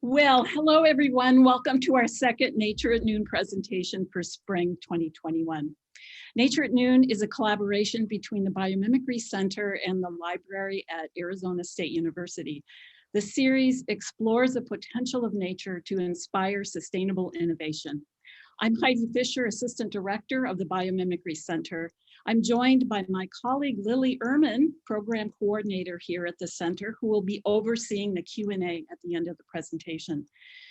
Well, hello everyone. Welcome to our second Nature at Noon presentation for spring 2021. Nature at Noon is a collaboration between the Biomimicry Center and the library at Arizona State University. The series explores the potential of nature to inspire sustainable innovation. I'm Heidi Fisher, Assistant Director of the Biomimicry Center. I'm joined by my colleague Lily Ehrman, Program Coordinator here at the center, who will be overseeing the Q&A at the end of the presentation.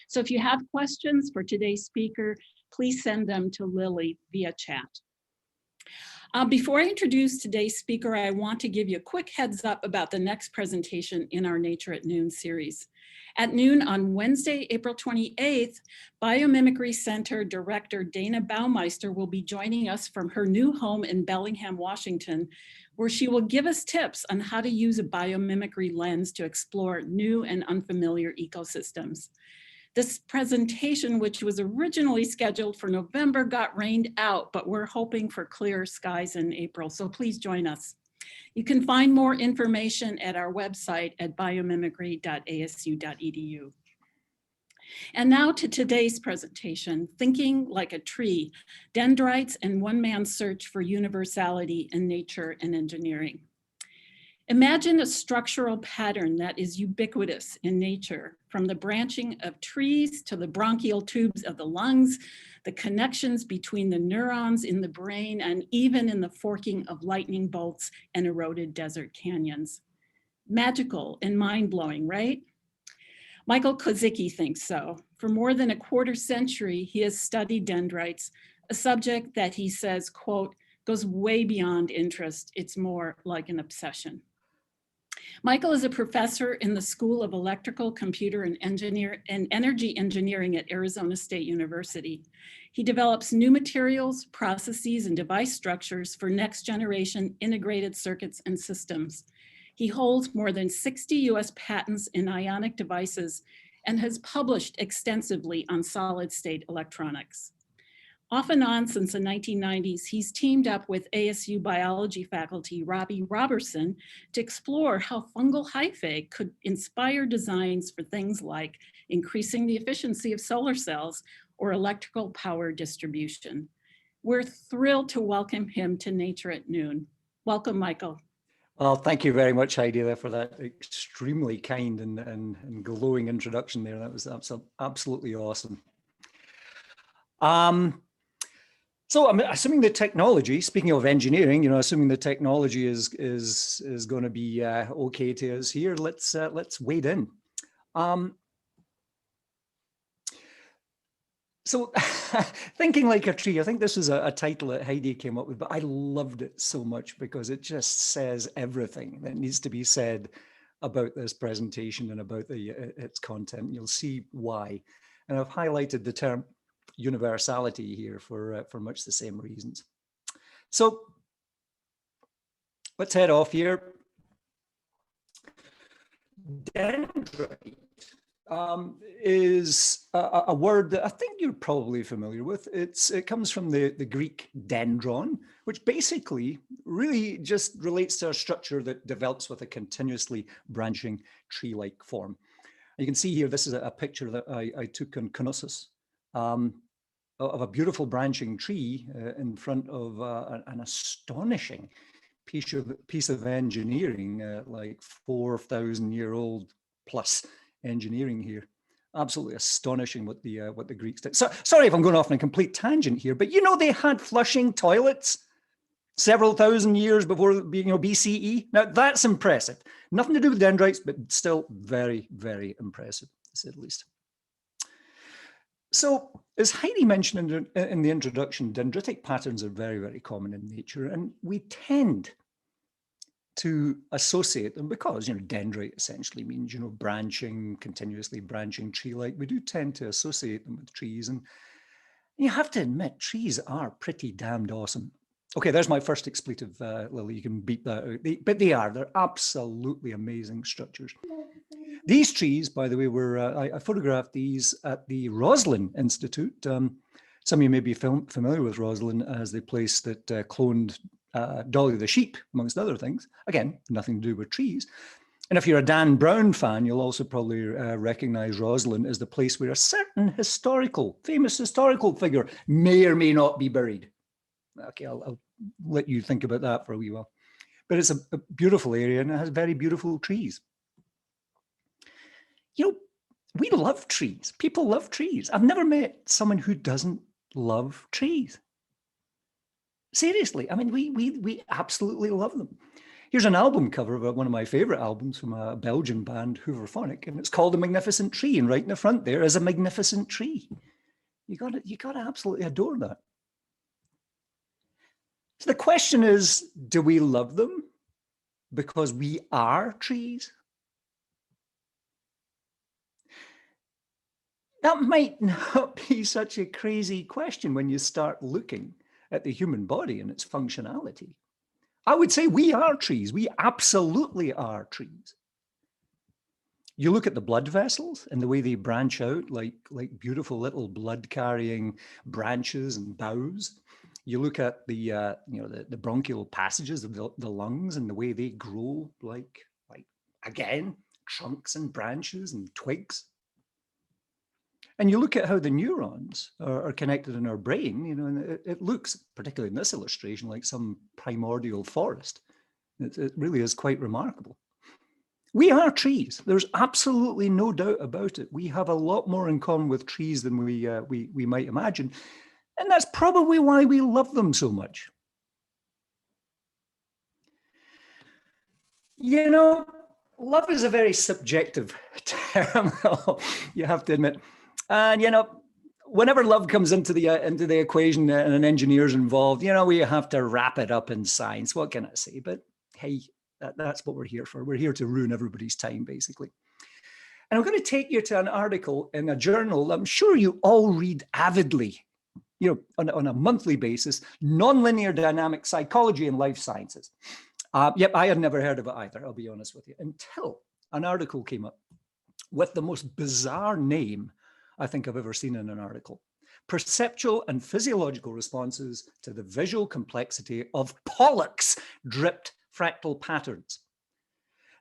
So if you have questions for today's speaker, please send them to Lily via chat. Before I introduce today's speaker, I want to give you a quick heads up about the next presentation in our Nature at Noon series. At noon on Wednesday, April 28th, Biomimicry Center Director Dana Baumeister will be joining us from her new home in Bellingham, Washington, where she will give us tips on how to use a biomimicry lens to explore new and unfamiliar ecosystems. This presentation, which was originally scheduled for November, got rained out, but we're hoping for clear skies in April, so please join us. You can find more information at our website at biomimicry.asu.edu. And now to today's presentation, Thinking Like a Tree, Dendrites and One Man's Search for Universality in Nature and Engineering. Imagine a structural pattern that is ubiquitous in nature, from the branching of trees to the bronchial tubes of the lungs, the connections between the neurons in the brain, and even in the forking of lightning bolts and eroded desert canyons. Magical and mind-blowing, right? Michael Kozicki thinks so. For more than a quarter century, he has studied dendrites, a subject that he says, quote, goes way beyond interest. It's more like an obsession. Michael is a professor in the School of Electrical, Computer, and Energy Engineering at Arizona State University. He develops new materials, processes, and device structures for next generation integrated circuits and systems. He holds more than 60 US patents in ionic devices and has published extensively on solid state electronics. Off and on since the 1990s, he's teamed up with ASU biology faculty Robbie Robertson to explore how fungal hyphae could inspire designs for things like increasing the efficiency of solar cells or electrical power distribution. We're thrilled to welcome him to Nature at Noon. Welcome, Michael. Well, thank you very much, Heidi, for that extremely kind and glowing introduction there. That was absolutely awesome. So I'm assuming the technology, speaking of engineering, assuming the technology is going to be okay to us here, let's wade in. So Thinking Like a Tree, I think this was a title that Heidi came up with, but I loved it so much because it just says everything that needs to be said about this presentation and about its content. You'll see why. And I've highlighted the term universality here for much the same reasons. So let's head off here. Dendrite is a word that I think you're probably familiar with. It comes from the Greek dendron, which basically really just relates to a structure that develops with a continuously branching tree-like form. You can see here, this is a picture that I took in Knossos of a beautiful branching tree in front of an astonishing piece of engineering, like 4,000-year-old plus engineering here. Absolutely astonishing what the Greeks did. So sorry if I'm going off on a complete tangent here, but they had flushing toilets several thousand years before BCE. Now that's impressive. Nothing to do with dendrites, but still very, very impressive, to say the least. So, as Heidi mentioned in the introduction, dendritic patterns are very, very common in nature, and we tend to associate them because, dendrite essentially means, branching, continuously branching tree-like. We do tend to associate them with trees, and you have to admit, trees are pretty damned awesome. Okay, there's my first expletive, Lily, you can beat that out. But they're absolutely amazing structures. These trees, by the way, I photographed these at the Roslin Institute. Some of you may be familiar with Roslin as the place that cloned Dolly the sheep, amongst other things. Again, nothing to do with trees. And if you're a Dan Brown fan, you'll also probably recognize Roslyn as the place where a certain famous historical figure may or may not be buried. Okay, I'll let you think about that for a wee while. But it's a beautiful area and it has very beautiful trees. You know, we love trees. People love trees. I've never met someone who doesn't love trees. Seriously, I mean, we absolutely love them. Here's an album cover of one of my favorite albums from a Belgian band, Hooverphonic, and it's called A Magnificent Tree. And right in the front there is a magnificent tree. You gotta absolutely adore that. So the question is, do we love them because we are trees? That might not be such a crazy question when you start looking at the human body and its functionality. I would say we are trees. We absolutely are trees. You look at the blood vessels and the way they branch out like beautiful little blood-carrying branches and boughs. You look at the bronchial passages of the lungs and the way they grow like again, trunks and branches and twigs. And you look at how the neurons are connected in our brain, and it looks, particularly in this illustration, like some primordial forest. It really is quite remarkable. We are trees. There's absolutely no doubt about it. We have a lot more in common with trees than we might imagine. And that's probably why we love them so much. Love is a very subjective term, you have to admit. And, whenever love comes into the equation and an engineer's involved, we have to wrap it up in science. What can I say? But hey, that's what we're here for. We're here to ruin everybody's time, basically. And I'm going to take you to an article in a journal I'm sure you all read avidly, on a monthly basis, Nonlinear Dynamic Psychology and Life Sciences. Yep, I had never heard of it either, I'll be honest with you, until an article came up with the most bizarre name I think I've ever seen in an article. Perceptual and physiological responses to the visual complexity of Pollux dripped fractal patterns.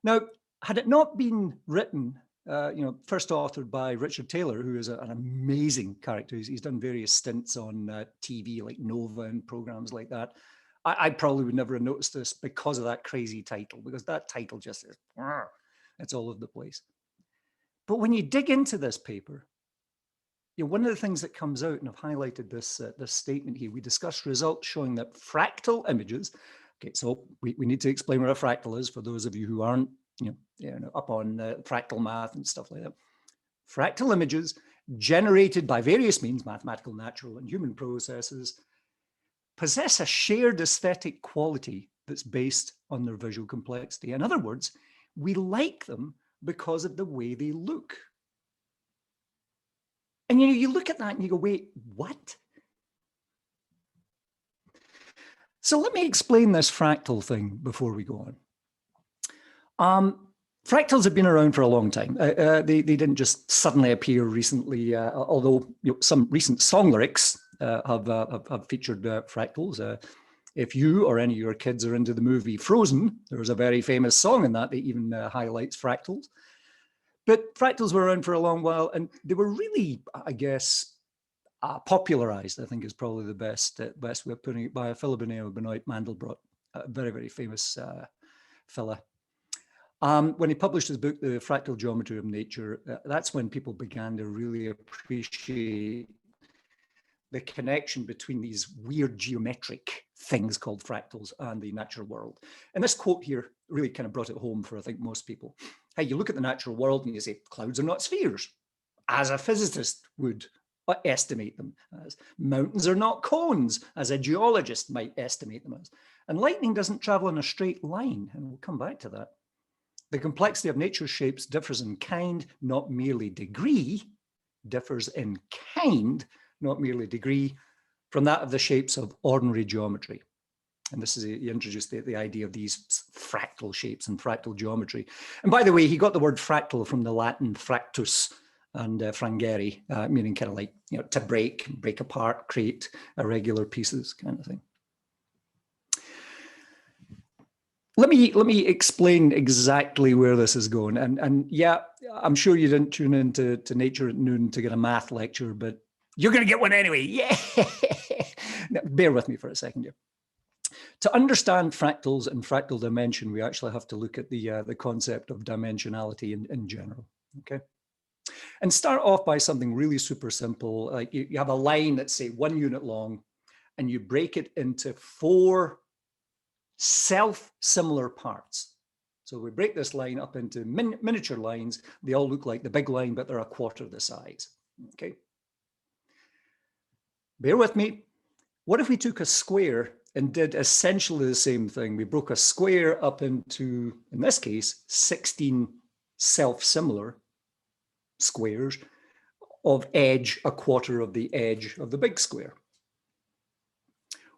Now, had it not been written, first authored by Richard Taylor, who is an amazing character. He's done various stints on TV like Nova and programs like that. I probably would never have noticed this because of that crazy title, because that title just is, it's all over the place. But when you dig into this paper, one of the things that comes out, and I've highlighted this statement here, we discussed results showing that fractal images, okay, so we need to explain what a fractal is for those of you who aren't up on fractal math and stuff like that. Fractal images generated by various means, mathematical, natural, and human processes, possess a shared aesthetic quality that's based on their visual complexity. In other words, we like them because of the way they look. And you look at that and you go, wait, what? So let me explain this fractal thing before we go on. Fractals have been around for a long time. They didn't just suddenly appear recently, although some recent song lyrics have featured fractals. If you or any of your kids are into the movie Frozen, there's a very famous song in that even highlights fractals. But fractals were around for a long while, and they were really, I guess, popularized, I think is probably the best way of putting it, by a fellow by the name of Benoit Mandelbrot, a very, very famous fella. When he published his book, The Fractal Geometry of Nature, that's when people began to really appreciate the connection between these weird geometric things called fractals and the natural world. And this quote here really kind of brought it home for, I think, most people. Hey, you look at the natural world and you say, clouds are not spheres, as a physicist would estimate them as. Mountains are not cones, as a geologist might estimate them as. And lightning doesn't travel in a straight line, and we'll come back to that. The complexity of nature's shapes differs in kind, not merely degree, differs in kind, not merely degree, from that of the shapes of ordinary geometry. And this is, he introduced the idea of these fractal shapes and fractal geometry. And by the way, he got the word fractal from the Latin fractus and frangere, meaning kind of like, to break apart, create irregular pieces kind of thing. let me explain exactly where this is going. And yeah, I'm sure you didn't tune into Nature at noon to get a math lecture, but you're going to get one anyway. Yeah. Now, bear with me for a second here. To understand fractals and fractal dimension, we actually have to look at the concept of dimensionality in general. Okay. And start off by something really super simple. Like you have a line that's, say, 1 unit long, and you break it into 4 self-similar parts. So we break this line up into miniature lines. They all look like the big line, but they're a quarter the size. Okay. Bear with me. What if we took a square and did essentially the same thing? We broke a square up into, in this case, 16 self-similar squares of edge a quarter of the edge of the big square.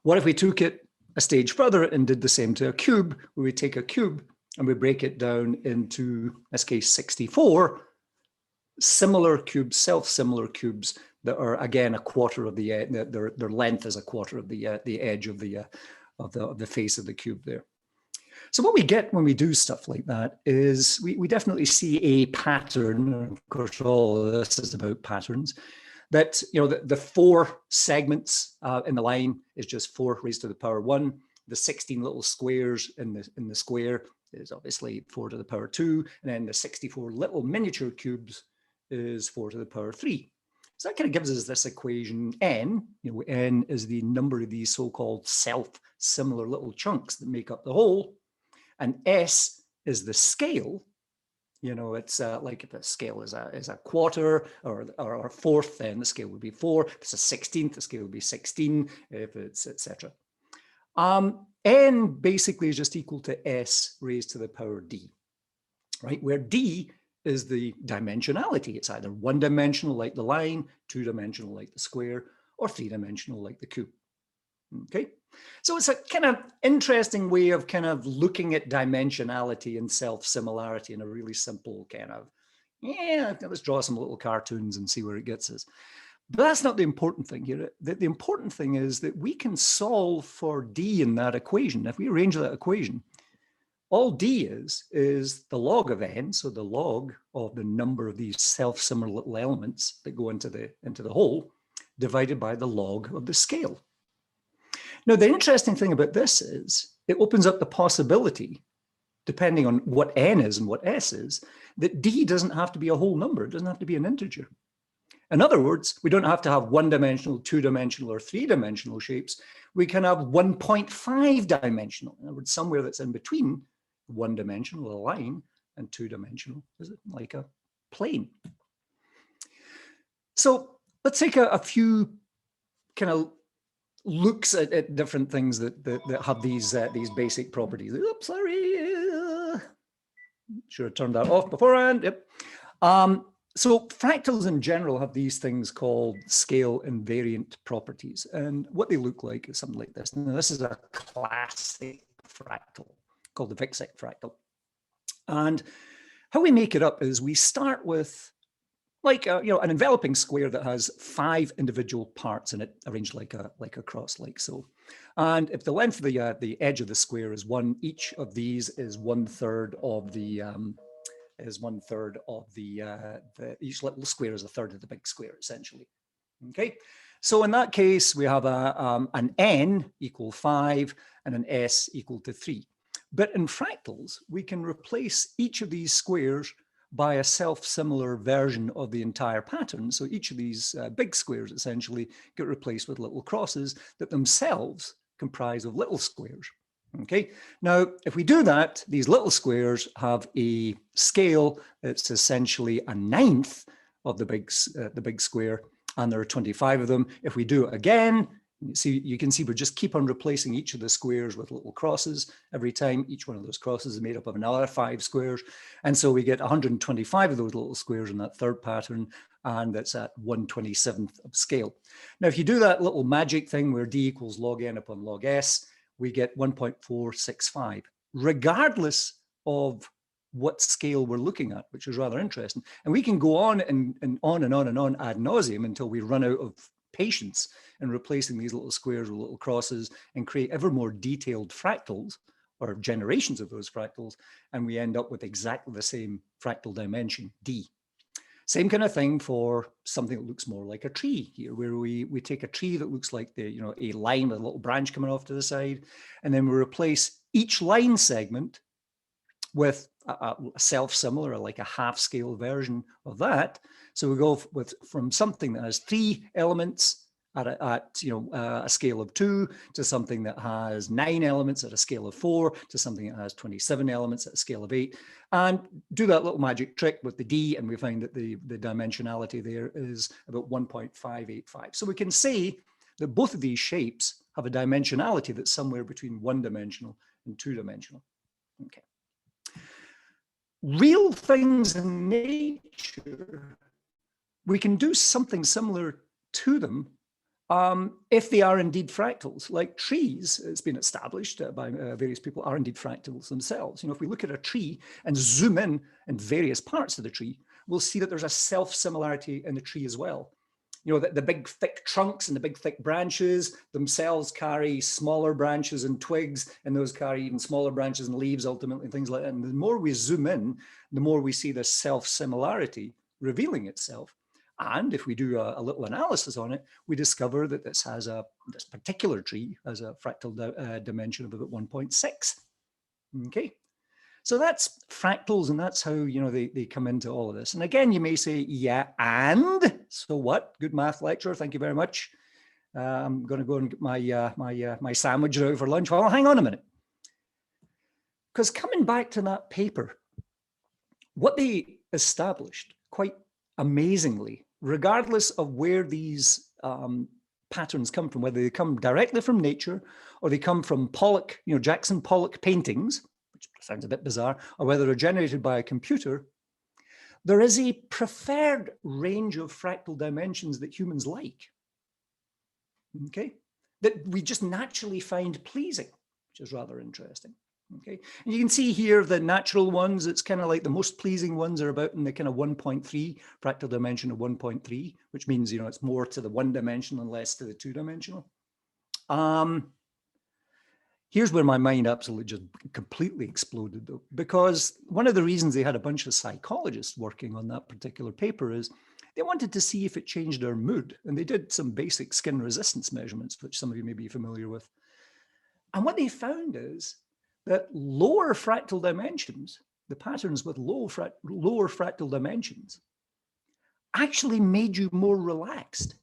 What if we took it a stage further and did the same to a cube, where we take a cube and we break it down into, in this case, 64 similar cubes, self-similar cubes that are, again, a quarter of the their length is a quarter of the edge of the face of the cube there. So what we get when we do stuff like that is we definitely see a pattern. Of course, all of this is about patterns. That, you know, the 4 segments in the line is just 4 raised to the power 1. The 16 little squares in the square is obviously 4 to the power 2, and then the 64 little miniature cubes is 4 to the power 3. So that kind of gives us this equation n. You know, n is the number of these so-called self-similar little chunks that make up the whole, and s is the scale. You know, it's like if the scale is a quarter or a fourth, then the scale would be 4. If it's a 16th, the scale would be 16. If it's etc. N basically is just equal to s raised to the power d, right? Where d is the dimensionality. It's either 1-dimensional like the line, 2-dimensional like the square, or 3-dimensional like the cube. Okay, so it's a kind of interesting way of kind of looking at dimensionality and self-similarity in a really simple kind of, yeah, let's draw some little cartoons and see where it gets us. But that's not the important thing here. The important thing is that we can solve for d in that equation. If we arrange that equation, all d is the log of n, so the log of the number of these self-similar little elements that go into the whole, divided by the log of the scale. Now, the interesting thing about this is it opens up the possibility, depending on what n is and what s is, that d doesn't have to be a whole number. It doesn't have to be an integer. In other words, we don't have to have 1-dimensional, 2-dimensional, or 3-dimensional shapes. We can have 1.5-dimensional. In other words, somewhere that's in between 1-dimensional, a line, and 2-dimensional, is it like a plane? So let's take a few kind of looks at different things that have these basic properties. Oops, sorry. Should have turned that off beforehand. Yep. So fractals in general have these things called scale invariant properties. And what they look like is something like this. Now, this is a classic fractal called the Wicksec fractal. And how we make it up is we start with like you know, an enveloping square that has 5 individual parts in it, arranged like a cross, like so. And if the length of the edge of the square is 1, each of these is 1/3 of the each little square is 1/3 of the big square, essentially. Okay, so in that case, we have an n equal 5 and an s equal to 3. But in fractals, we can replace each of these squares by a self-similar version of the entire pattern. So each of these big squares essentially get replaced with little crosses that themselves comprise of little squares. Okay, now if we do that, these little squares have a scale that's essentially a 1/9 of the big square, and there are 25 of them. If we do it again, you can see we just keep on replacing each of the squares with little crosses every time. Each one of those crosses is made up of another 5 squares. And so we get 125 of those little squares in that third pattern, and that's at 1/27th of scale. Now, if you do that little magic thing where d equals log n upon log s, we get 1.465, regardless of what scale we're looking at, which is rather interesting. And we can go on and on and on and on ad nauseum until we run out of patience in replacing these little squares with little crosses and create ever more detailed fractals or generations of those fractals, and we end up with exactly the same fractal dimension, D. Same kind of thing for something that looks more like a tree here, where we take a tree that looks like a line with a little branch coming off to the side, and then we replace each line segment with a self-similar, like a half-scale version of that. So we go from something that has 3 elements at a scale of 2 to something that has 9 elements at a scale of 4 to something that has 27 elements at a scale of 8, and do that little magic trick with the D, and we find that the dimensionality there is about 1.585. So we can say that both of these shapes have a dimensionality that's somewhere between 1-dimensional and 2-dimensional. Okay. Real things in nature, we can do something similar to them if they are indeed fractals. Like trees, it's been established by various people, are indeed fractals themselves. If we look at a tree and zoom in various parts of the tree, we'll see that there's a self-similarity in the tree as well. The big thick trunks and the big thick branches themselves carry smaller branches and twigs, and those carry even smaller branches and leaves ultimately, and things like that. And the more we zoom in, the more we see this self-similarity revealing itself. And if we do a little analysis on it, we discover that this particular tree has a fractal dimension of about 1.6. Okay. So that's fractals, and that's how they come into all of this. And again, you may say, yeah, and so what? Good math lecture, thank you very much. I'm going to go and get my sandwich out for lunch. Well, hang on a minute, because coming back to that paper, what they established quite amazingly, regardless of where these patterns come from, whether they come directly from nature or they come from Pollock, Jackson Pollock paintings, which sounds a bit bizarre, or whether they're generated by a computer, there is a preferred range of fractal dimensions that humans like, okay, that we just naturally find pleasing, which is rather interesting. Okay, and you can see here the natural ones, it's kind of like the most pleasing ones are about in the kind of 1.3, fractal dimension of 1.3, which means, it's more to the 1-dimensional and less to the 2-dimensional. Here's where my mind absolutely just completely exploded, though, because one of the reasons they had a bunch of psychologists working on that particular paper is they wanted to see if it changed our mood. And they did some basic skin resistance measurements, which some of you may be familiar with. And what they found is that lower fractal dimensions, the patterns with lower fractal dimensions, actually made you more relaxed.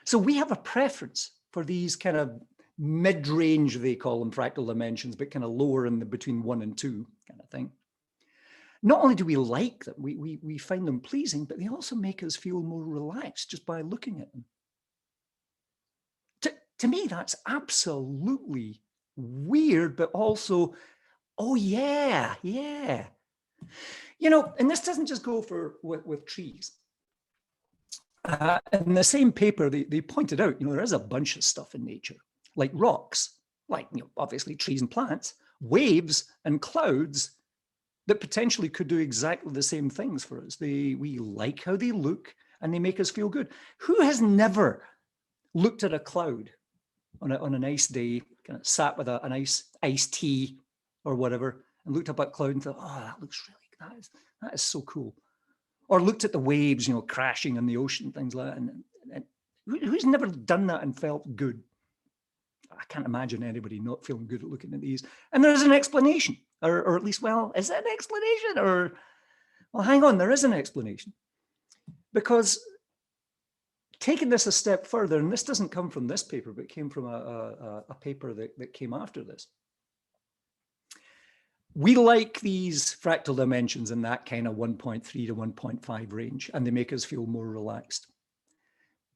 So we have a preference for these kind of mid-range, they call them, fractal dimensions, but kind of lower in the between 1 and 2 kind of thing. Not only do we like them, we find them pleasing, but they also make us feel more relaxed just by looking at them. To me, that's absolutely weird, but also, oh yeah. And this doesn't just go with trees. In the same paper, they pointed out, there is a bunch of stuff in nature, like rocks, like obviously trees and plants, waves and clouds that potentially could do exactly the same things for us. We like how they look and they make us feel good. Who has never looked at a cloud on a nice day, kind of sat with a nice iced tea or whatever, and looked up at cloud and thought, oh, that looks really, that is so cool. Or looked at the waves, crashing in the ocean, things like that. And who's never done that and felt good? I can't imagine anybody not feeling good at looking at these. And there's an explanation, or at least, well, is that an explanation? Or, well, hang on, there is an explanation. Because taking this a step further, and this doesn't come from this paper, but it came from a paper that came after this. We like these fractal dimensions in that kind of 1.3 to 1.5 range, and they make us feel more relaxed.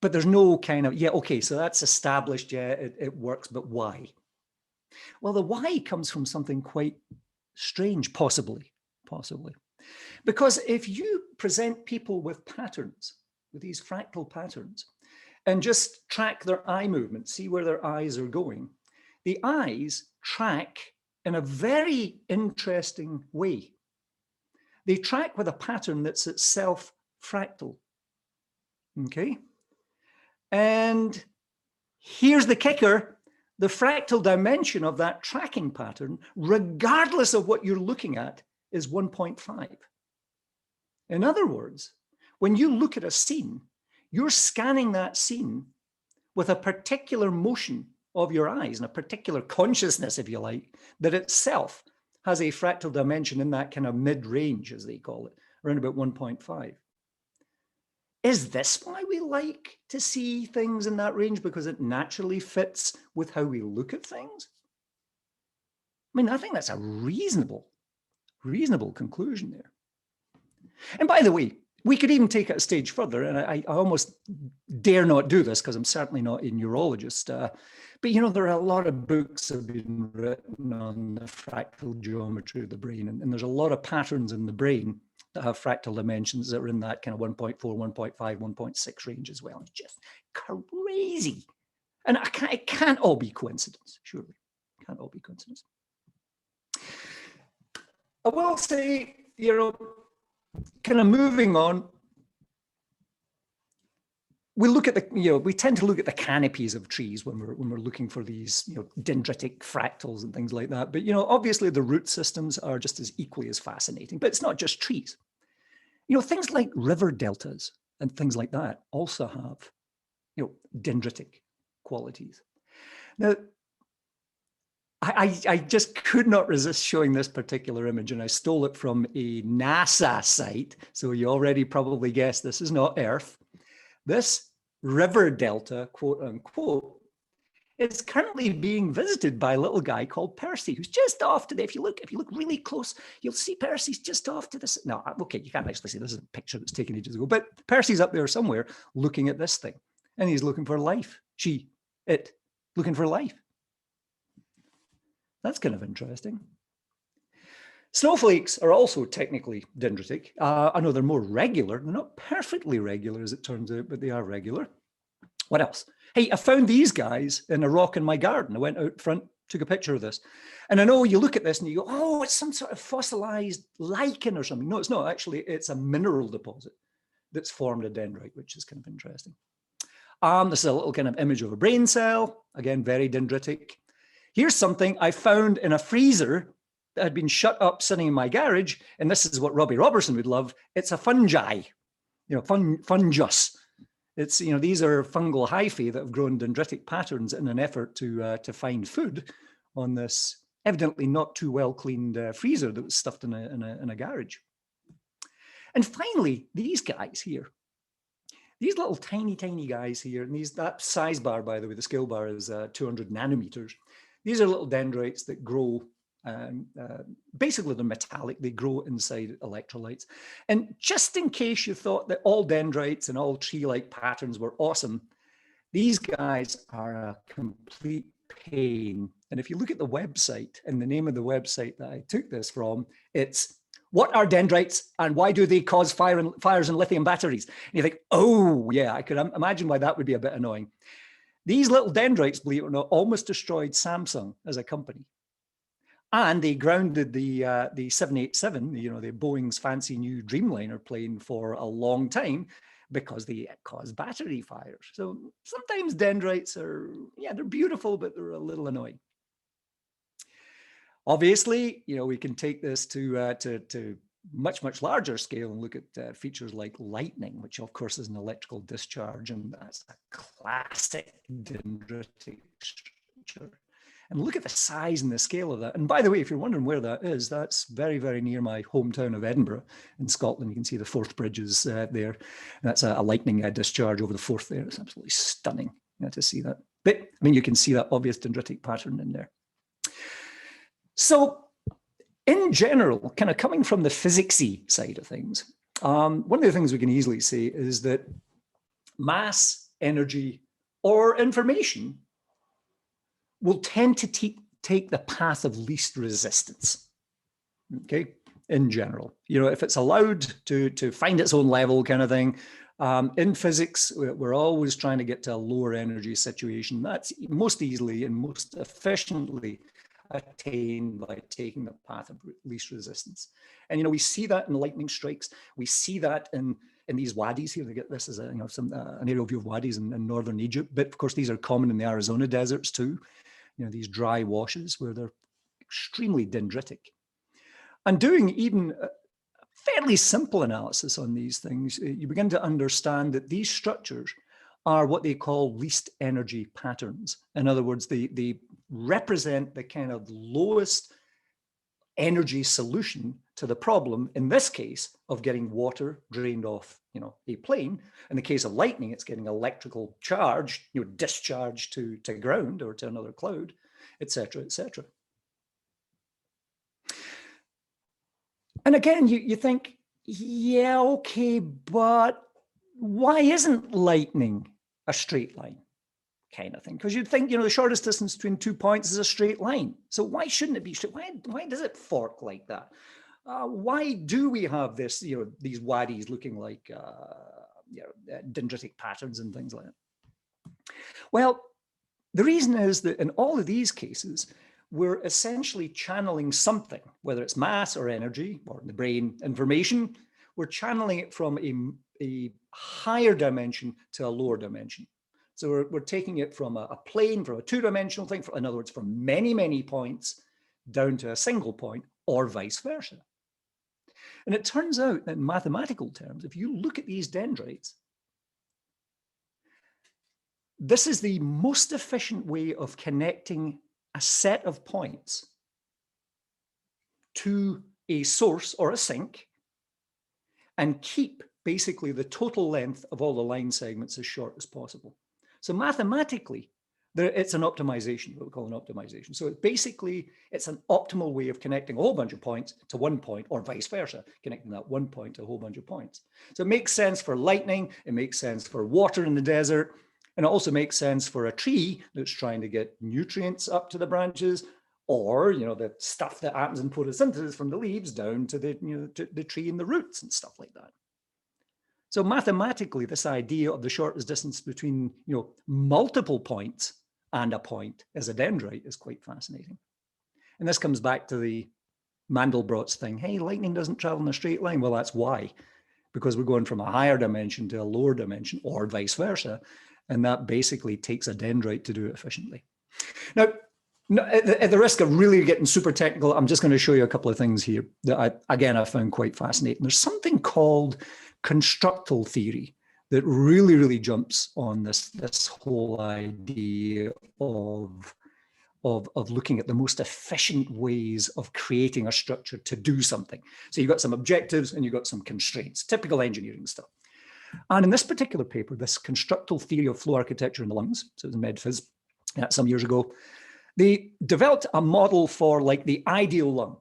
But there's no kind of, yeah, okay, so that's established, yeah, it works, but why? Well, the why comes from something quite strange, possibly. Because if you present people with patterns, with these fractal patterns, and just track their eye movement, see where their eyes are going, the eyes track in a very interesting way. They track with a pattern that's itself fractal, okay? And here's the kicker, the fractal dimension of that tracking pattern, regardless of what you're looking at, is 1.5. In other words, when you look at a scene, you're scanning that scene with a particular motion of your eyes and a particular consciousness, if you like, that itself has a fractal dimension in that kind of mid-range, as they call it, around about 1.5. Is this why we like to see things in that range? Because it naturally fits with how we look at things? I mean, I think that's a reasonable conclusion there. And by the way, we could even take it a stage further, and I almost dare not do this because I'm certainly not a neurologist, but you know, there are a lot of books that have been written on the fractal geometry of the brain, and there's a lot of patterns in the brain that have fractal dimensions that are in that kind of 1.4, 1.5, 1.6 range as well. It's just crazy. And it can't all be coincidence, surely. It can't all be coincidence. I will say, you know, kind of moving on, we look at the, you know, we tend to look at the canopies of trees when we're looking for these, you know, dendritic fractals and things like that. But, you know, obviously the root systems are just as equally as fascinating, but it's not just trees. You know, things like river deltas and things like that also have, you know, dendritic qualities. Now, I just could not resist showing this particular image, and I stole it from a NASA site. So you already probably guessed this is not Earth. This river delta, quote unquote, is currently being visited by a little guy called Percy, who's just off to the, if you look really close, you'll see Percy's just off to this. No, okay, you can't actually see, this is a picture that's taken ages ago, but Percy's up there somewhere looking at this thing, and he's looking for life. Looking for life. That's kind of interesting. Snowflakes are also technically dendritic. I know they're more regular. They're not perfectly regular, as it turns out, but they are regular. What else? Hey, I found these guys in a rock in my garden. I went out front, took a picture of this. And I know you look at this and you go, oh, it's some sort of fossilized lichen or something. No, it's not. Actually, it's a mineral deposit that's formed a dendrite, which is kind of interesting. This is a little kind of image of a brain cell. Again, very dendritic. Here's something I found in a freezer that had been shut up sitting in my garage. And this is what Robbie Robertson would love. It's a fungi, you know, fungus. It's, you know, these are fungal hyphae that have grown dendritic patterns in an effort to find food on this evidently not too well cleaned freezer that was stuffed in a garage. And finally, these guys here, these little tiny guys here, and that size bar, by the way, the scale bar is 200 nanometers. These are little dendrites that grow, basically they're metallic, they grow inside electrolytes. And just in case you thought that all dendrites and all tree-like patterns were awesome, these guys are a complete pain. And if you look at the website, and the name of the website that I took this from, it's "What are dendrites and why do they cause fires in lithium batteries?" And you think, oh yeah, I could imagine why that would be a bit annoying. These little dendrites, believe it or not, almost destroyed Samsung as a company. And they grounded the 787, you know, the Boeing's fancy new Dreamliner plane for a long time because they cause battery fires. So sometimes dendrites are, yeah, they're beautiful, but they're a little annoying. Obviously, you know, we can take this to much larger scale and look at features like lightning, which of course is an electrical discharge, and that's a classic dendritic structure. And look at the size and the scale of that. And by the way, if you're wondering where that is, that's very near my hometown of Edinburgh in Scotland. You can see the Forth Bridges there. And that's a lightning discharge over the Forth there. It's absolutely stunning to see that. But I mean, you can see that obvious dendritic pattern in there. So in general, kind of coming from the physicsy side of things, one of the things we can easily say is that mass, energy, or information will tend to take the path of least resistance, okay, in general. You know, if it's allowed to find its own level kind of thing, in physics, we're always trying to get to a lower energy situation. That's most easily and most efficiently attained by taking the path of least resistance. And, you know, we see that in lightning strikes. We see that in these wadis here. They get this as a, you know, an aerial view of wadis in northern Egypt. But of course, these are common in the Arizona deserts too. these dry washes where they're extremely dendritic. And doing even a fairly simple analysis on these things, you begin to understand that these structures are what they call least energy patterns. In other words, they represent the kind of lowest energy solution to the problem, in this case, of getting water drained off a plane. In the case of lightning, it's getting electrical charge, discharged to ground or to another cloud, etc., etc. And again, you think, yeah, okay, but why isn't lightning a straight line kind of thing? Because you'd think, the shortest distance between 2 points is a straight line. So why shouldn't it be straight? Why does it fork like that? Why do we have this, these wadis looking like dendritic patterns and things like that? Well, the reason is that in all of these cases, we're essentially channeling something, whether it's mass or energy or in the brain information, we're channeling it from a higher dimension to a lower dimension. So we're taking it from a plane, from a two-dimensional thing, in other words, from many, many points down to a single point, or vice versa. And it turns out that in mathematical terms, if you look at these dendrites, this is the most efficient way of connecting a set of points to a source or a sink and keep basically the total length of all the line segments as short as possible. So mathematically, it's an optimization, what we call an optimization. So basically, it's an optimal way of connecting a whole bunch of points to one point, or vice versa, connecting that one point to a whole bunch of points. So it makes sense for lightning, it makes sense for water in the desert, and it also makes sense for a tree that's trying to get nutrients up to the branches, or the stuff that happens in photosynthesis from the leaves down to the tree and the roots and stuff like that. So mathematically, this idea of the shortest distance between multiple points and a point as a dendrite is quite fascinating. And this comes back to the Mandelbrot's thing. Hey, lightning doesn't travel in a straight line. Well, that's why, because we're going from a higher dimension to a lower dimension, or vice versa. And that basically takes a dendrite to do it efficiently. Now, at the risk of really getting super technical, I'm just going to show you a couple of things here that I found quite fascinating. There's something called constructal theory that really, really jumps on this whole idea of looking at the most efficient ways of creating a structure to do something. So you've got some objectives and you've got some constraints, typical engineering stuff. And in this particular paper, this constructal theory of flow architecture in the lungs, so it was in MedPhys some years ago, they developed a model for like the ideal lung.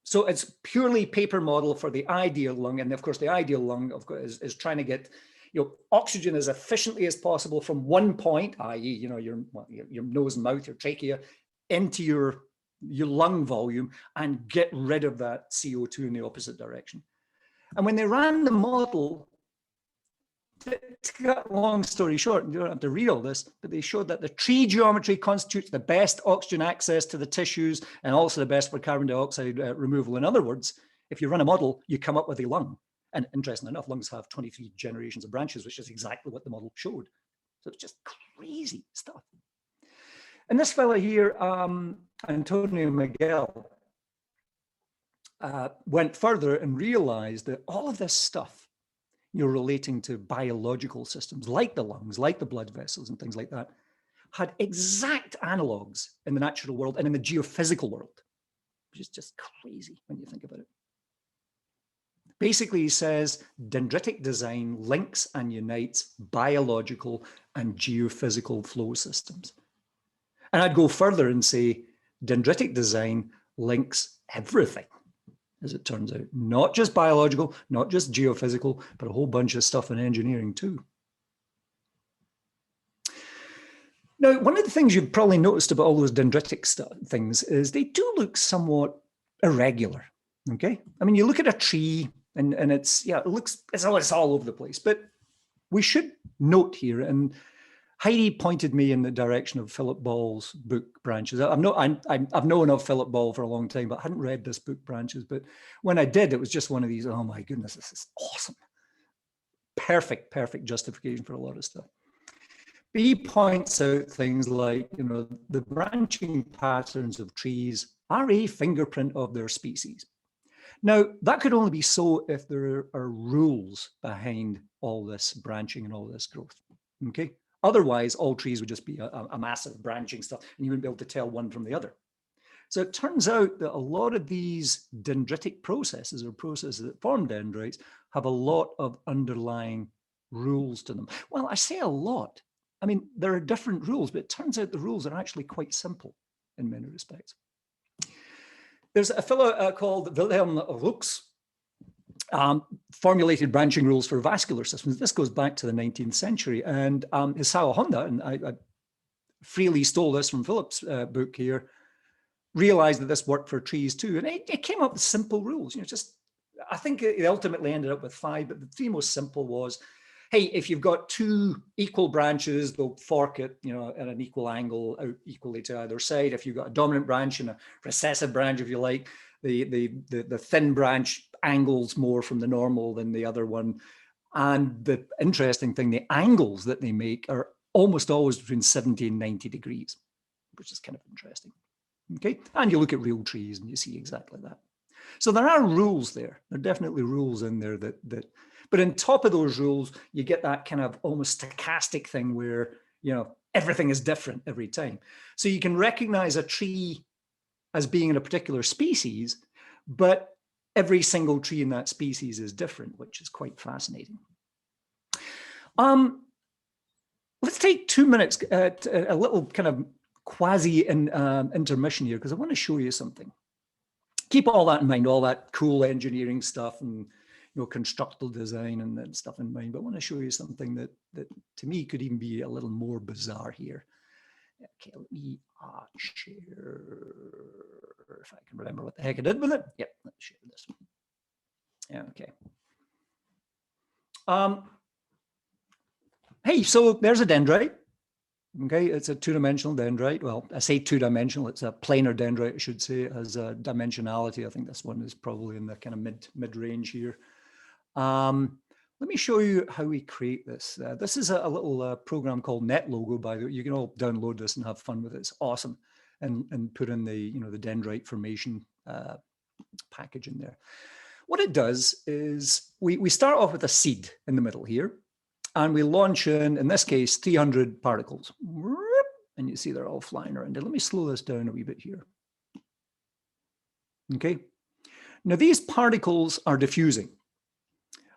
So it's purely paper model for the ideal lung. And of course, the ideal lung, of course, is trying to get oxygen as efficiently as possible from one point, i.e., your nose and mouth, your trachea, into your lung volume and get rid of that CO2 in the opposite direction. And when they ran the model, to cut long story short, you don't have to read all this, but they showed that the tree geometry constitutes the best oxygen access to the tissues and also the best for carbon dioxide removal. In other words, if you run a model, you come up with a lung. And interestingly enough, lungs have 23 generations of branches, which is exactly what the model showed. So it's just crazy stuff. And this fella here, Antonio Miguel, went further and realized that all of this stuff relating to biological systems like the lungs, like the blood vessels and things like that, had exact analogs in the natural world and in the geophysical world, which is just crazy when you think about it. Basically, he says dendritic design links and unites biological and geophysical flow systems. And I'd go further and say dendritic design links everything, as it turns out, not just biological, not just geophysical, but a whole bunch of stuff in engineering too. Now, one of the things you've probably noticed about all those dendritic things is they do look somewhat irregular, okay? I mean, you look at a tree and it's all over the place, but we should note here, and Heidi pointed me in the direction of Philip Ball's book Branches. I've known of Philip Ball for a long time, but I hadn't read this book Branches. But when I did, it was just one of these, oh my goodness, this is awesome. Perfect justification for a lot of stuff. he points out things like, the branching patterns of trees are a fingerprint of their species. Now, that could only be so if there are rules behind all this branching and all this growth, okay? Otherwise, all trees would just be a massive branching stuff, and you wouldn't be able to tell one from the other. So it turns out that a lot of these dendritic processes, or processes that form dendrites, have a lot of underlying rules to them. Well, I say a lot. I mean, there are different rules, but it turns out the rules are actually quite simple in many respects. There's a fellow called Wilhelm Rux, formulated branching rules for vascular systems. This goes back to the 19th century, and Hisao Honda, and I freely stole this from Philip's book here, realized that this worked for trees too, and it came up with simple rules. I think it ultimately ended up with 5, but the 3 most simple was, hey, if you've got 2 equal branches, they'll fork it, at an equal angle out equally to either side. If you've got a dominant branch and a recessive branch, if you like, the thin branch angles more from the normal than the other one. And the interesting thing, the angles that they make are almost always between 70 and 90 degrees, which is kind of interesting. Okay, and you look at real trees and you see exactly that. So there are rules there. There are definitely rules in there but on top of those rules, you get that kind of almost stochastic thing where, everything is different every time. So you can recognize a tree as being in a particular species, but every single tree in that species is different, which is quite fascinating. Let's take 2 minutes, a little kind of intermission here, because I want to show you something. Keep all that in mind, all that cool engineering stuff and constructal design and that stuff in mind. But I want to show you something that to me could even be a little more bizarre here. Okay, let me share, if I can remember what the heck I did with it. Yep, let's share this. Yeah, okay. Hey, so there's a dendrite. Okay, it's a 2-dimensional dendrite. Well, I say 2-dimensional, it's a planar dendrite, I should say. It has a dimensionality. I think this one is probably in the kind of mid-range here. Let me show you how we create this. This is a little program called NetLogo, by the way. You can all download this and have fun with it. It's awesome. And put in the dendrite formation package in there. What it does is we start off with a seed in the middle here. And we launch in this case, 300 particles. And you see they're all flying around. Let me slow this down a wee bit here. Okay. Now these particles are diffusing.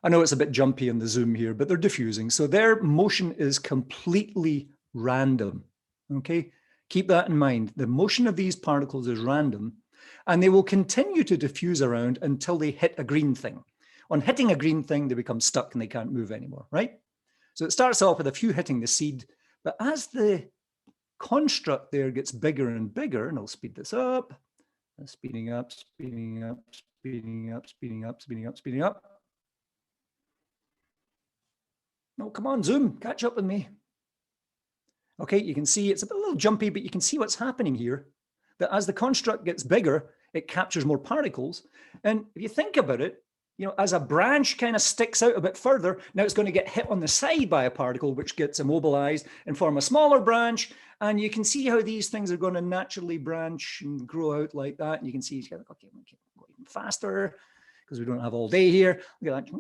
I know it's a bit jumpy in the zoom here, but they're diffusing. So their motion is completely random. Okay. Keep that in mind. The motion of these particles is random, and they will continue to diffuse around until they hit a green thing. On hitting a green thing, they become stuck and they can't move anymore, right? So it starts off with a few hitting the seed, but as the construct there gets bigger and bigger, and I'll speed this up, speeding up, speeding up, speeding up, speeding up, speeding up, speeding up. No, come on, zoom, catch up with me. Okay, you can see it's a little jumpy, but you can see what's happening here, that as the construct gets bigger, it captures more particles. And if you think about it, as a branch kind of sticks out a bit further, now it's going to get hit on the side by a particle, which gets immobilized and form a smaller branch. And you can see how these things are going to naturally branch and grow out like that. And you can see, okay, go even faster because we don't have all day here. Look at that.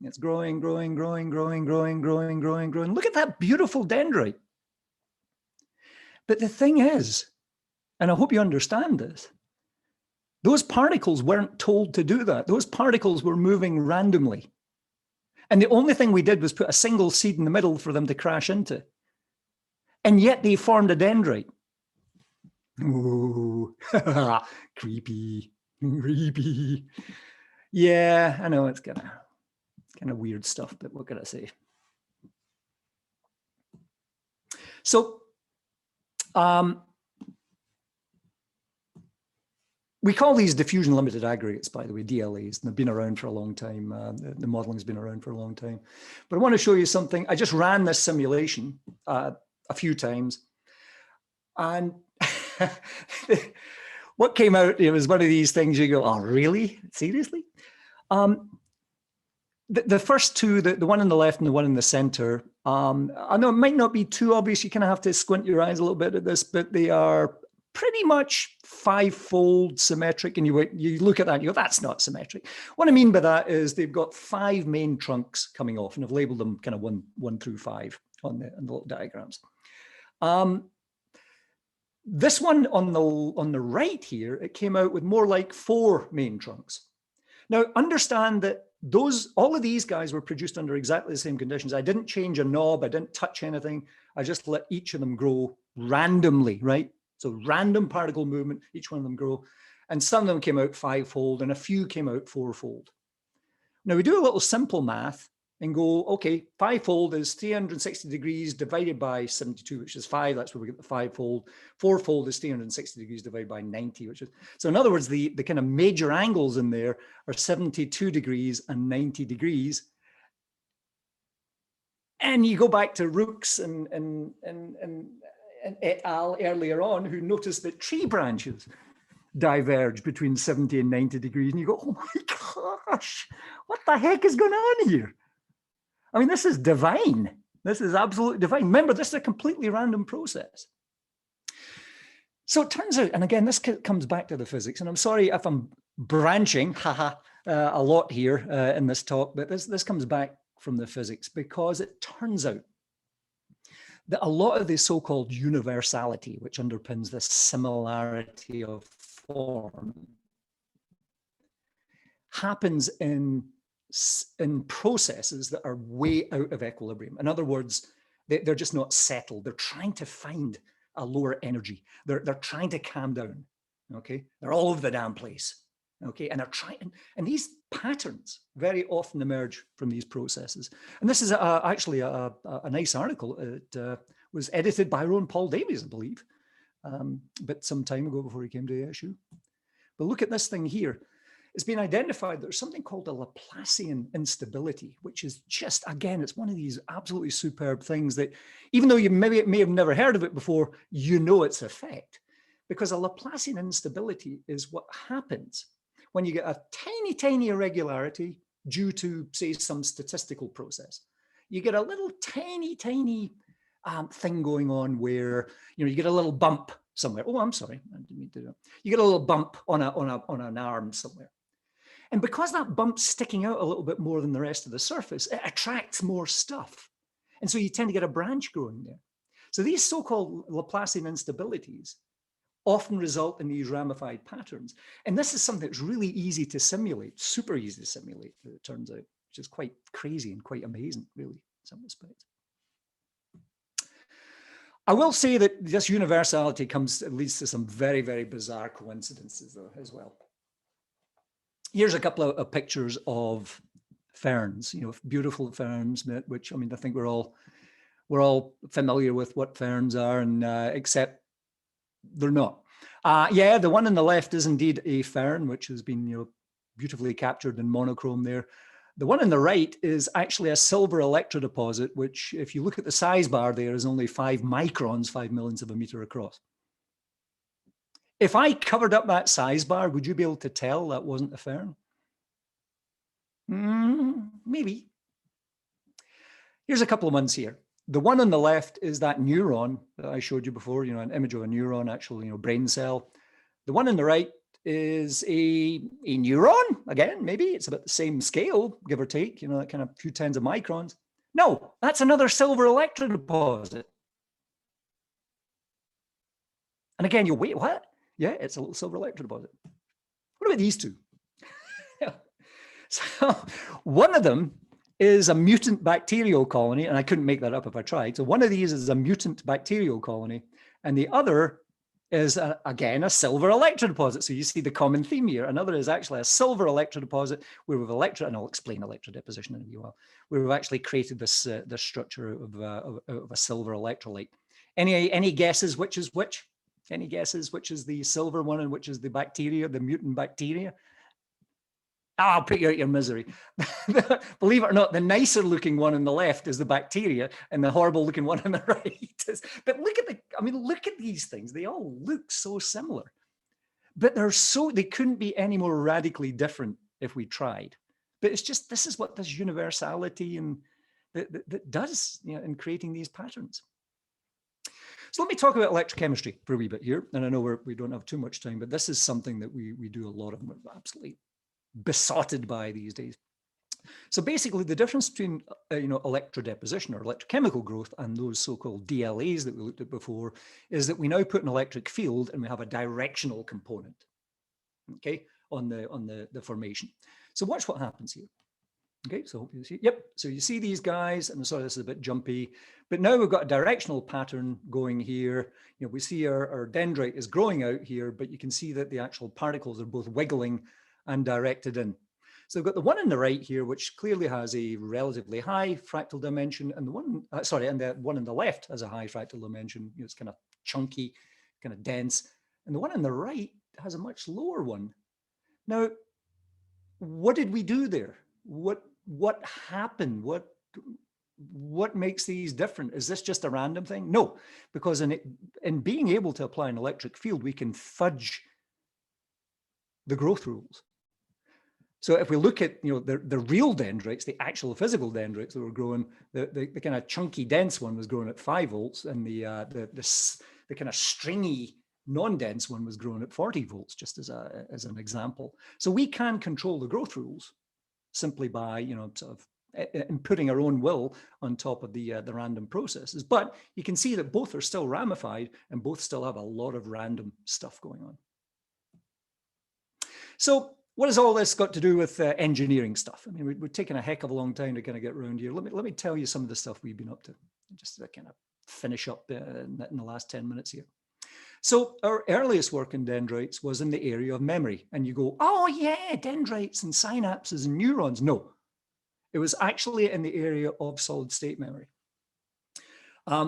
It's growing, growing, growing, growing, growing, growing, growing, growing. Look at that beautiful dendrite. But the thing is, and I hope you understand this, those particles weren't told to do that. Those particles were moving randomly. And the only thing we did was put a single seed in the middle for them to crash into. And yet they formed a dendrite. Ooh, creepy, creepy. Yeah, I know it's kind of weird stuff, but what can I say? So, we call these diffusion limited aggregates, by the way, DLAs, and they've been around for a long time. The modeling's been around for a long time. But I want to show you something. I just ran this simulation a few times. And what came out, it was one of these things you go, oh, really? Seriously? The first two, the one on the left and the one in the center, I know it might not be too obvious. You kind of have to squint your eyes a little bit at this, but they are pretty much five-fold symmetric. And you look at that and you go, that's not symmetric. What I mean by that is they've got 5 main trunks coming off, and I've labeled them kind of one through 5 on the little diagrams. This one on the right here, it came out with more like 4 main trunks. Now, understand that all of these guys were produced under exactly the same conditions. I didn't change a knob. I didn't touch anything. I just let each of them grow randomly, right? So random particle movement, each one of them grow. And some of them came out 5-fold and a few came out 4-fold. Now we do a little simple math and go, okay, 5-fold is 360 degrees divided by 72, which is 5. That's where we get the 5-fold. 4-fold is 360 degrees divided by 90, which is, so in other words, the kind of major angles in there are 72 degrees and 90 degrees. And you go back to Rooks and et al. Earlier on, who noticed that tree branches diverge between 70 and 90 degrees. And you go, oh my gosh, what the heck is going on here? I mean, this is divine. This is absolutely divine. Remember, this is a completely random process. So it turns out, and again, this comes back to the physics, and I'm sorry if I'm branching, a lot here in this talk, but this comes back from the physics, because it turns out that a lot of the so-called universality, which underpins the similarity of form, happens in processes that are way out of equilibrium. In other words, they're just not settled. They're trying to find a lower energy. They're trying to calm down. Okay, they're all over the damn place. Okay, and they're trying, and these patterns very often emerge from these processes. And this is actually a nice article. It was edited by Ron Paul Davies, I believe, but some time ago before he came to ASU. But look at this thing here. It's been identified there's something called a Laplacian instability, which is just, again, it's one of these absolutely superb things that even though you may have never heard of it before, you know its effect. Because a Laplacian instability is what happens when you get a tiny, tiny irregularity due to, say, some statistical process. You get a little tiny, tiny thing going on where, you know, you get a little bump somewhere. Oh, I'm sorry, I didn't mean to do that. You get a little bump on an arm somewhere. And because that bump's sticking out a little bit more than the rest of the surface, it attracts more stuff. And so you tend to get a branch growing there. So these so-called Laplacian instabilities often result in these ramified patterns. And this is something that's really easy to simulate, super easy to simulate, it turns out, which is quite crazy and quite amazing, really, in some respects. I will say that this universality leads to some very, very bizarre coincidences, though, as well. Here's a couple of pictures of ferns, you know, beautiful ferns, which, I mean, I think we're all familiar with what ferns are, and except they're not. Yeah, the one on the left is indeed a fern, which has been, you know, beautifully captured in monochrome there. The one on the right is actually a silver electrodeposit, which, if you look at the size bar there, is only 5 microns, 5 millionths of a meter across. If I covered up that size bar, would you be able to tell that wasn't a fern? Maybe. Here's a couple of ones here. The one on the left is that neuron that I showed you before, you know, an image of a neuron, actual, you know, brain cell. The one on the right is a neuron. Again, maybe it's about the same scale, give or take, you know, that kind of few tens of microns. No, that's another silver electrodeposit. And again, you wait, what? Yeah, it's a little silver electrodeposit. What about these two? So one of them is a mutant bacterial colony, and I couldn't make that up if I tried. So one of these is a mutant bacterial colony, and the other is, again, a silver electrodeposit. So you see the common theme here. Another is actually a silver electrodeposit where we've and I'll explain electrodeposition in a wee while, where we've actually created this structure of a silver electrolyte. Any guesses which is which? Any guesses which is the silver one and which is the bacteria, the mutant bacteria? I'll put you out your misery. Believe it or not, the nicer looking one on the left is the bacteria and the horrible looking one on the right is, but look at these things. They all look so similar, but they couldn't be any more radically different if we tried. But it's just, this is what this universality and that does, you know, in creating these patterns. So let me talk about electrochemistry for a wee bit here. And I know we don't have too much time, but this is something that we do a lot of, and we're absolutely besotted by these days. So basically the difference between you know, electrodeposition or electrochemical growth and those so-called DLAs that we looked at before is that we now put an electric field and we have a directional component, okay, on the formation. So watch what happens here. Okay, so you see, yep, so you see these guys, and sorry, this is a bit jumpy, but now we've got a directional pattern going here. You know, we see our dendrite is growing out here, but you can see that the actual particles are both wiggling and directed in. So we've got the one on the right here, which clearly has a relatively high fractal dimension, and the one, and the one on the left has a high fractal dimension. You know, it's kind of chunky, kind of dense, and the one on the right has a much lower one. Now, what did we do there? What happened? What makes these different? Is this just a random thing? No, because in being able to apply an electric field, we can fudge the growth rules. So if we look at, you know, the real dendrites, the actual physical dendrites that were growing, the kind of chunky dense one was growing at 5 volts, and the kind of stringy non-dense one was growing at 40 volts, just as an example. So we can control the growth rules simply by, you know, sort of inputting our own will on top of the random processes. But you can see that both are still ramified and both still have a lot of random stuff going on. So what has all this got to do with engineering stuff? I mean, we've taken a heck of a long time to kind of get around here. Let me tell you some of the stuff we've been up to, just to kind of finish up in the last 10 minutes here. So our earliest work in dendrites was in the area of memory. And you go, oh yeah, dendrites and synapses and neurons. No, it was actually in the area of solid state memory.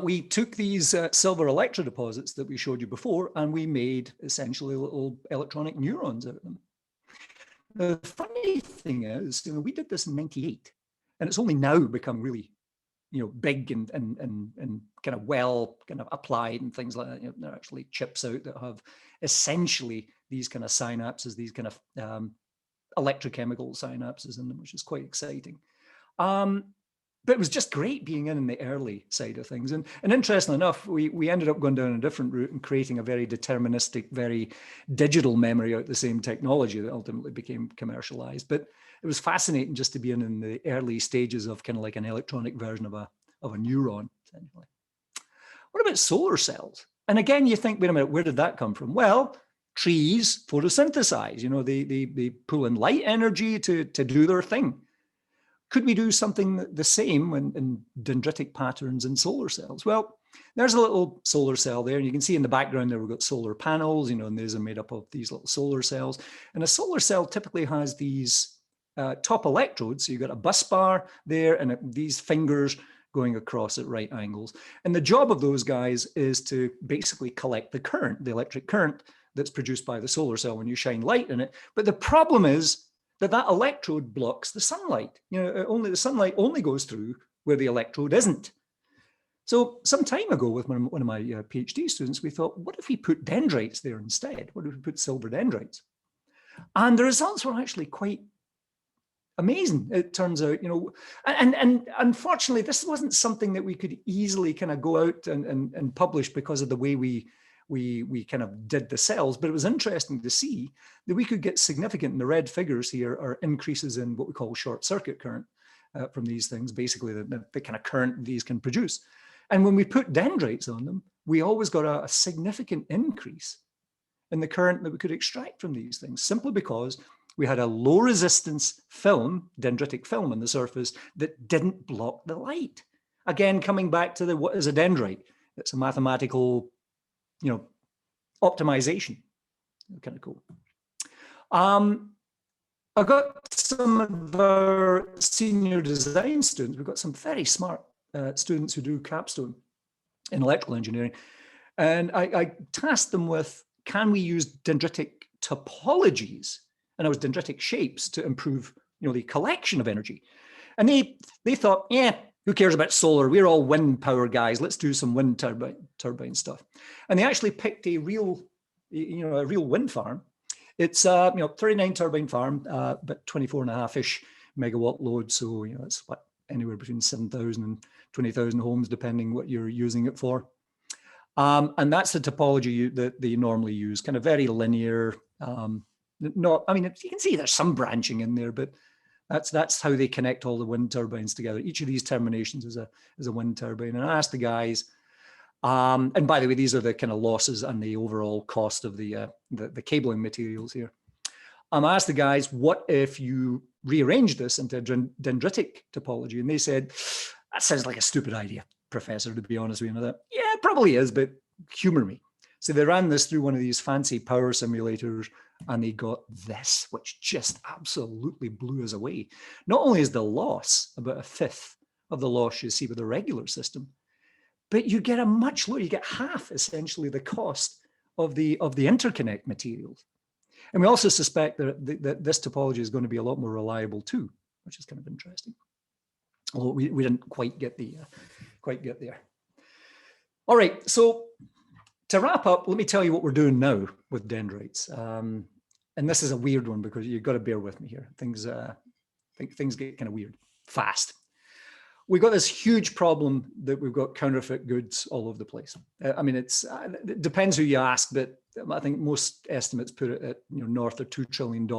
We took these silver electrodeposits that we showed you before, and we made essentially little electronic neurons out of them. The funny thing is, you know, we did this in '98, and it's only now become really, you know, big and kind of well kind of applied and things like that. You know, there are actually chips out that have essentially these kind of synapses, these kind of electrochemical synapses in them, which is quite exciting. But it was just great being in the early side of things. And interestingly enough, we ended up going down a different route and creating a very deterministic, very digital memory out of the same technology that ultimately became commercialized. But it was fascinating just to be in the early stages of kind of like an electronic version of a neuron, essentially. What about solar cells? And again, you think, wait a minute, where did that come from? Well, trees photosynthesize, you know, they pull in light energy to do their thing. Could we do something the same in dendritic patterns in solar cells? Well, there's a little solar cell there, and you can see in the background there we've got solar panels, you know, and these are made up of these little solar cells. And a solar cell typically has these top electrodes. So you've got a bus bar there and these fingers going across at right angles. And the job of those guys is to basically collect the current, the electric current that's produced by the solar cell when you shine light in it. But the problem is that electrode blocks the sunlight. You know, the sunlight only goes through where the electrode isn't. So some time ago with one of my PhD students, we thought, what if we put dendrites there instead? What if we put silver dendrites? And the results were actually quite amazing, it turns out, you know, and unfortunately, this wasn't something that we could easily kind of go out and publish because of the way we kind of did the cells, but it was interesting to see that we could get significant, in the red figures here are increases in what we call short circuit current from these things, basically the kind of current these can produce. And when we put dendrites on them, we always got a significant increase in the current that we could extract from these things, simply because we had a low resistance film, dendritic film on the surface that didn't block the light. Again, coming back to what is a dendrite? It's a mathematical, you know, optimization. Kind of cool. I got some of our senior design students. We've got some very smart students who do capstone in electrical engineering. And I tasked them with, can we use dendritic topologies, and it was dendritic shapes, to improve, you know, the collection of energy. And they thought, yeah, who cares about solar? We're all wind power guys. Let's do some wind turbine stuff. And they actually picked a real wind farm. It's 39 turbine farm, but 24.5-ish megawatt load. So, you know, it's what, anywhere between 7,000 and 20,000 homes, depending what you're using it for. And that's the topology that they normally use, kind of very linear. Not, I mean, you can see there's some branching in there, but that's how they connect all the wind turbines together. Each of these terminations is a wind turbine. And I asked the guys, and by the way, these are the kind of losses and the overall cost of the cabling materials here. I asked the guys, what if you rearrange this into a dendritic topology? And they said, that sounds like a stupid idea, Professor, to be honest with you. That, yeah, it probably is, but humor me. So they ran this through one of these fancy power simulators, and they got this, which just absolutely blew us away. Not only is the loss about a fifth of the loss you see with a regular system, but you get a much lower, you get half essentially the cost of the interconnect materials. And we also suspect that this topology is going to be a lot more reliable too, which is kind of interesting. Although we didn't quite get there. All right, so to wrap up, let me tell you what we're doing now with dendrites. And this is a weird one because you've got to bear with me here. Things get kind of weird fast. We've got this huge problem that we've got counterfeit goods all over the place. I mean, it depends who you ask, but I think most estimates put it at north of $2 trillion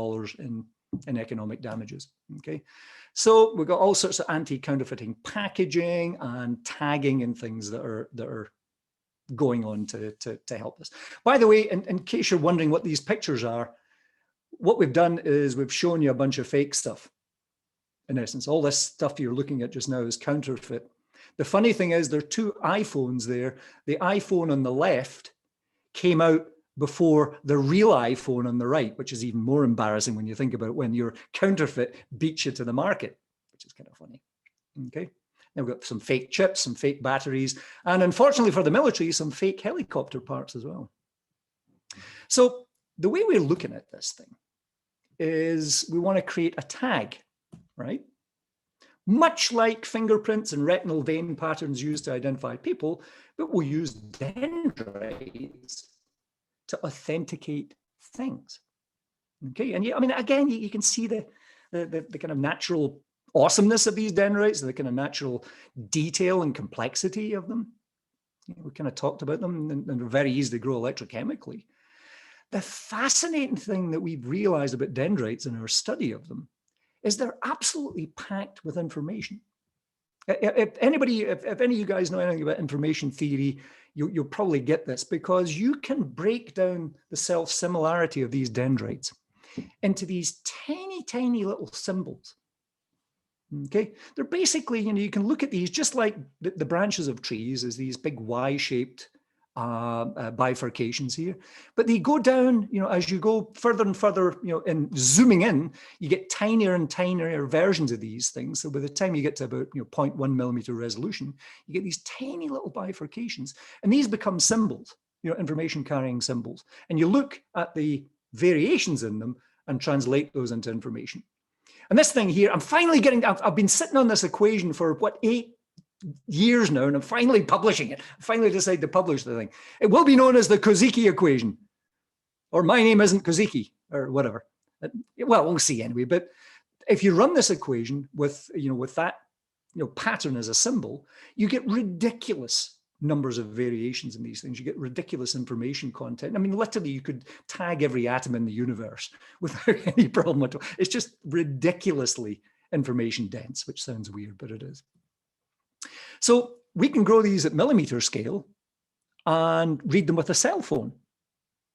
in economic damages. Okay, so we've got all sorts of anti-counterfeiting packaging and tagging and things that are going on to help us. By the way, in case you're wondering what these pictures are, what we've done is we've shown you a bunch of fake stuff. In essence, all this stuff you're looking at just now is counterfeit. The funny thing is there are two iPhones there. The iPhone on the left came out before the real iPhone on the right, which is even more embarrassing when you think about it, when your counterfeit beats you to the market, which is kind of funny. Okay. Now we've got some fake chips, some fake batteries, and unfortunately for the military, some fake helicopter parts as well. So the way we're looking at this thing is we want to create a tag, right? Much like fingerprints and retinal vein patterns used to identify people, but we'll use dendrites to authenticate things. Okay, and I mean, again, you can see the kind of natural awesomeness of these dendrites, the kind of natural detail and complexity of them. We kind of talked about them, and they're very easy to grow electrochemically. The fascinating thing that we've realized about dendrites in our study of them is they're absolutely packed with information. If any of you guys know anything about information theory, you'll probably get this, because you can break down the self-similarity of these dendrites into these tiny, tiny little symbols. Okay, they're basically, you can look at these just like the branches of trees as these big Y-shaped bifurcations here, but they go down, as you go further and further, and zooming in, you get tinier and tinier versions of these things. So by the time you get to about 0.1 millimeter resolution, you get these tiny little bifurcations, and these become symbols, information carrying symbols. And you look at the variations in them and translate those into information. And this thing here, I'm finally getting, I've been sitting on this equation for 8 years now, and I'm finally publishing it. I finally decided to publish the thing. It will be known as the Kozicki equation, or my name isn't Kozicki, or whatever. Well, we'll see anyway. But if you run this equation with, with that, pattern as a symbol, you get ridiculous numbers of variations in these things. You get ridiculous information content. I mean, literally, you could tag every atom in the universe without any problem at all. It's just ridiculously information dense, which sounds weird, but it is. So we can grow these at millimeter scale and read them with a cell phone,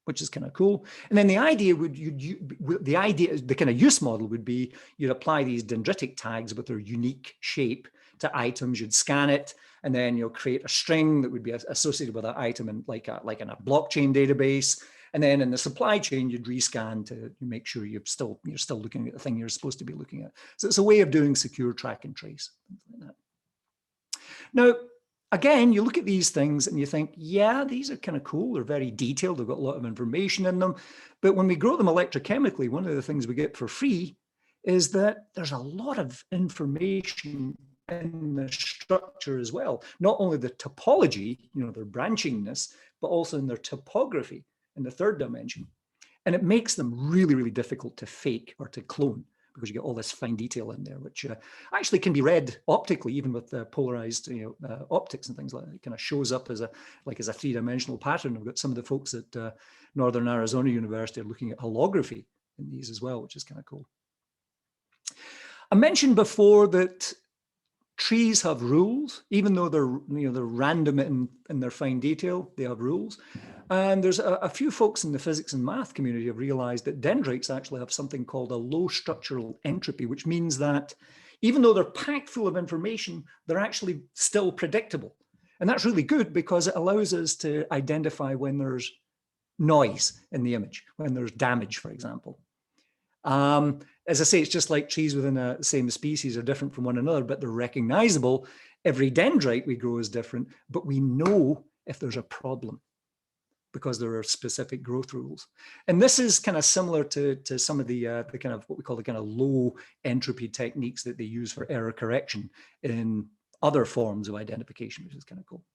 which is kind of cool. And then the idea the kind of use model would be you'd apply these dendritic tags with their unique shape to items. You'd scan it, and then you'll create a string that would be associated with that item in like in a blockchain database. And then in the supply chain, you'd rescan to make sure you're still looking at the thing you're supposed to be looking at. So it's a way of doing secure track and trace, things like that. Now, again, you look at these things and you think, yeah, these are kind of cool. They're very detailed. They've got a lot of information in them. But when we grow them electrochemically, one of the things we get for free is that there's a lot of information in the structure as well. Not only the topology, their branchingness, but also in their topography in the third dimension. And it makes them really, really difficult to fake or to clone, because you get all this fine detail in there, which actually can be read optically, even with polarized optics and things like that. It kind of shows up as a three-dimensional pattern. We've got some of the folks at Northern Arizona University are looking at holography in these as well, which is kind of cool. I mentioned before that trees have rules, even though they're random in their fine detail, they have rules. And there's a few folks in the physics and math community have realized that dendrites actually have something called a low structural entropy, which means that even though they're packed full of information, they're actually still predictable. And that's really good because it allows us to identify when there's noise in the image, when there's damage, for example. As I say, it's just like trees within the same species are different from one another, but they're recognizable. Every dendrite we grow is different, but we know if there's a problem because there are specific growth rules. And this is kind of similar to some of the kind of what we call the kind of low entropy techniques that they use for error correction in other forms of identification, which is kind of cool.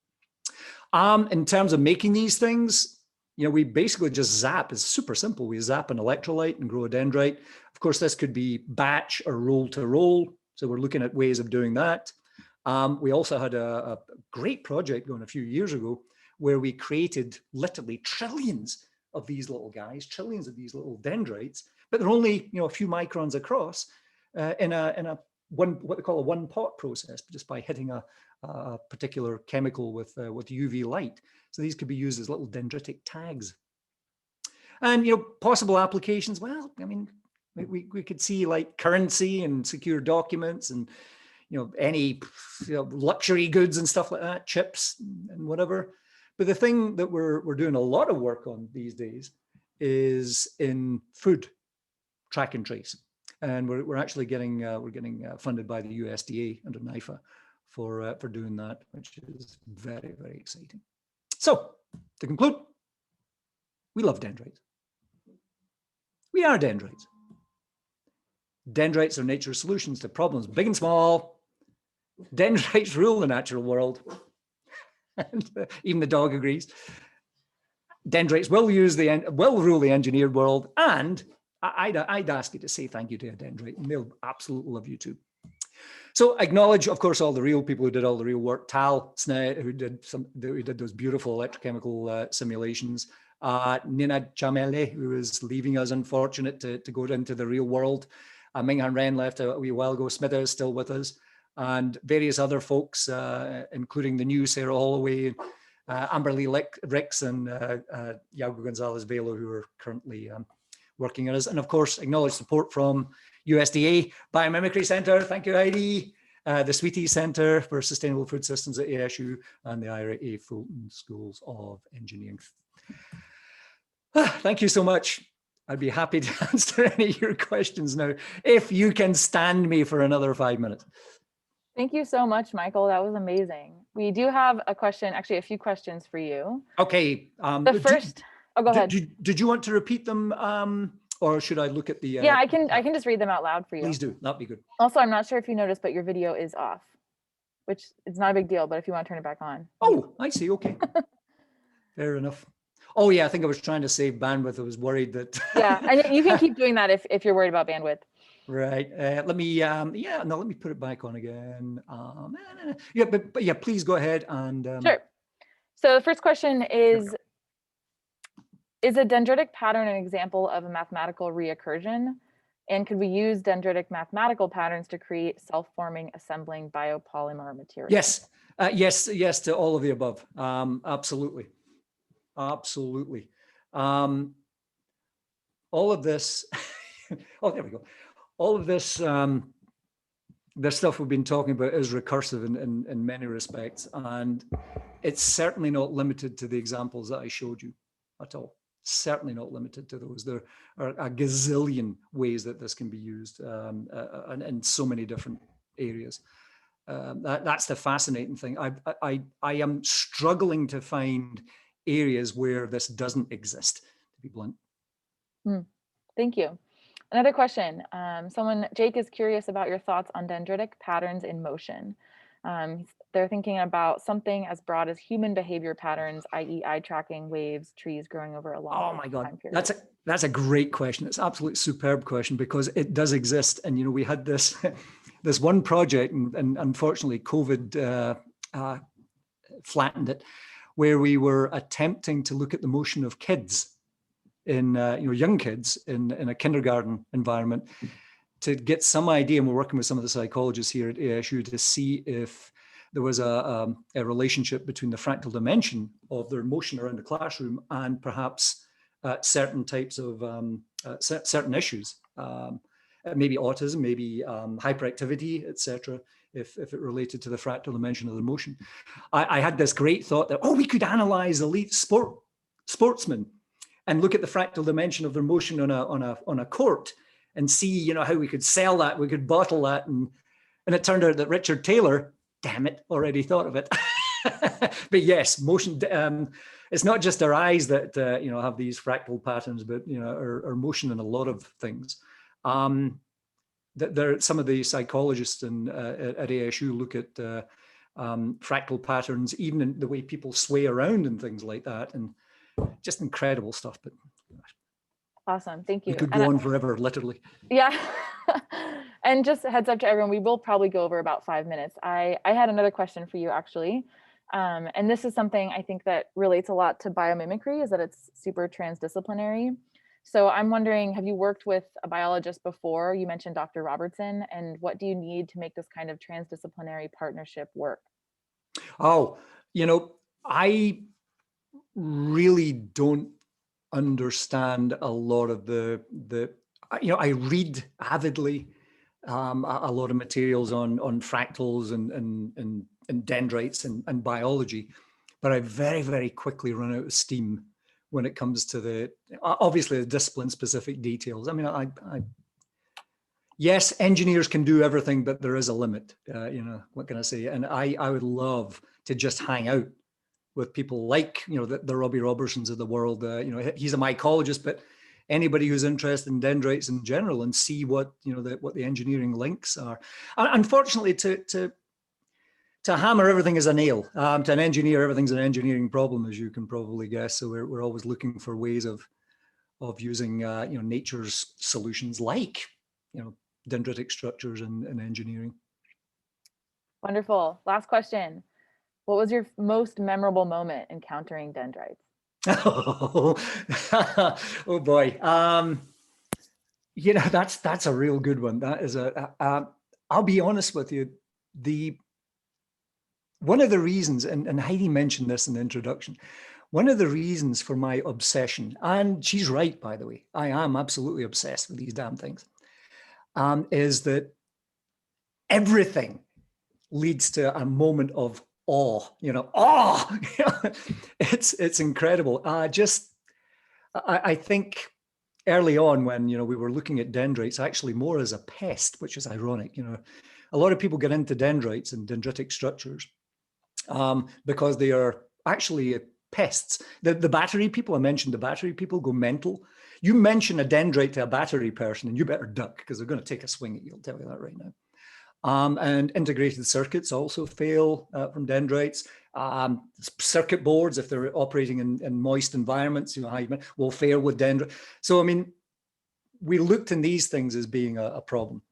In terms of making these things, we basically just zap. It's super simple. We zap an electrolyte and grow a dendrite. Of course, this could be batch or roll to roll. So we're looking at ways of doing that. We also had a great project going a few years ago where we created literally trillions of these little guys, trillions of these little dendrites, but they're only a few microns across in a what they call a one pot process, just by hitting a particular chemical with UV light. So these could be used as little dendritic tags. And possible applications. Well, I mean, we could see like currency and secure documents, and any luxury goods and stuff like that, chips and whatever. But the thing that we're doing a lot of work on these days is in food track and trace, and we're actually getting funded by the USDA under NIFA for doing that, which is very, very exciting. So to conclude, we love dendrites. We are dendrites. Dendrites are nature's solutions to problems big and small. Dendrites rule the natural world. And even the dog agrees. Dendrites will rule the engineered world. And I'd ask you to say thank you to a dendrite, and they'll absolutely love you too. So acknowledge, of course, all the real people who did all the real work. Tal Sneha, who did those beautiful electrochemical simulations. Nina Chamele, who is leaving us, unfortunate to go into the real world. Minghan Ren left a wee while ago. Smitha is still with us, and various other folks, including the new Sarah Holloway, Amberly Ricks, and Yago Gonzalez Velo, who are currently working on us. And of course, acknowledge support from USDA, Biomimicry Center, thank you, Heidi, the Sweetie Center for Sustainable Food Systems at ASU, and the Ira A. Fulton Schools of Engineering. Thank you so much. I'd be happy to answer any of your questions now, if you can stand me for another 5 minutes. Thank you so much, Michael. That was amazing. We do have a question, actually a few questions for you. Okay. The first, go ahead. Did you want to repeat them? Or should I look at the? Yeah, I can just read them out loud for you. Please do. That'd be good. Also, I'm not sure if you noticed, but your video is off, which is not a big deal. But if you want to turn it back on. Oh, I see. Okay. Fair enough. Oh yeah, I think I was trying to save bandwidth. I was worried that. Yeah, and you can keep doing that if you're worried about bandwidth. Right. Let me. Let me put it back on again. Yeah, but yeah, please go ahead and. Sure. So the first question is. Is a dendritic pattern an example of a mathematical recursion? And could we use dendritic mathematical patterns to create self-forming assembling biopolymer materials? Yes. Yes to all of the above. Absolutely. Absolutely. All of this, oh, there we go. All of this, the stuff we've been talking about is recursive in many respects. And it's certainly not limited to the examples that I showed you at all. Certainly not limited to those. There are a gazillion ways that this can be used in so many different areas. That's the fascinating thing. I am struggling to find areas where this doesn't exist, to be blunt. Thank you. Another question. Jake is curious about your thoughts on dendritic patterns in motion. They're thinking about something as broad as human behavior patterns, i.e. eye tracking, waves, trees growing over a long Oh my God, time period. that's a great question. It's an absolutely superb question because it does exist. And, you know, we had this, this one project and unfortunately COVID flattened it, where we were attempting to look at the motion of kids in, you know, young kids in a kindergarten environment to get some idea. And we're working with some of the psychologists here at ASU to see if there was a relationship between the fractal dimension of their motion around the classroom and perhaps certain types of certain issues, maybe autism, maybe hyperactivity, etc. If it related to the fractal dimension of the motion. I had this great thought that, oh, we could analyze elite sportsmen and look at the fractal dimension of their motion on a court and see, you know, how we could sell that, we could bottle that. And it turned out that Richard Taylor, damn it, already thought of it. But yes, motion, it's not just our eyes that, you know, have these fractal patterns, but, you know, our motion in a lot of things. There, some of the psychologists at ASU look at fractal patterns, even in the way people sway around and things like that, and just incredible stuff. But awesome, thank you. We could go on forever, literally. Yeah. And just a heads up to everyone, we will probably go over about 5 minutes. I had another question for you, actually. And this is something I think that relates a lot to biomimicry, is that it's super transdisciplinary. So I'm wondering, have you worked with a biologist before? You mentioned Dr. Robertson, and what do you need to make this kind of transdisciplinary partnership work? Oh, you know, I really don't understand a lot of the you know, I read avidly a lot of materials on fractals and dendrites and biology, but I very, very quickly run out of steam when it comes to the, obviously the discipline specific details. I mean, yes, engineers can do everything, but there is a limit, you know, what can I say? And I would love to just hang out with people like, you know, the Robbie Robertsons of the world. You know, he's a mycologist, but anybody who's interested in dendrites in general and see what, you know, what the engineering links are. Unfortunately, to hammer everything as a nail, to an engineer, everything's an engineering problem, as you can probably guess. So we're always looking for ways of using, you know, nature's solutions, like, you know, dendritic structures and engineering. Wonderful. Last question. What was your most memorable moment encountering dendrites? Oh, oh boy. You know, that's a real good one. That is I'll be honest with you. One of the reasons, and Heidi mentioned this in the introduction, one of the reasons for my obsession, and she's right, by the way, I am absolutely obsessed with these damn things, is that everything leads to a moment of awe, you know, awe. It's incredible. I think early on when, you know, we were looking at dendrites actually more as a pest, which is ironic. You know, a lot of people get into dendrites and dendritic structures because they are actually pests. The battery people, I mentioned the battery people go mental. You mention a dendrite to a battery person and you better duck because they're going to take a swing at you. I'll tell you that right now. And integrated circuits also fail from dendrites. Circuit boards, if they're operating in moist environments, you know, will fail with dendrite. So, I mean, we looked in these things as being a problem.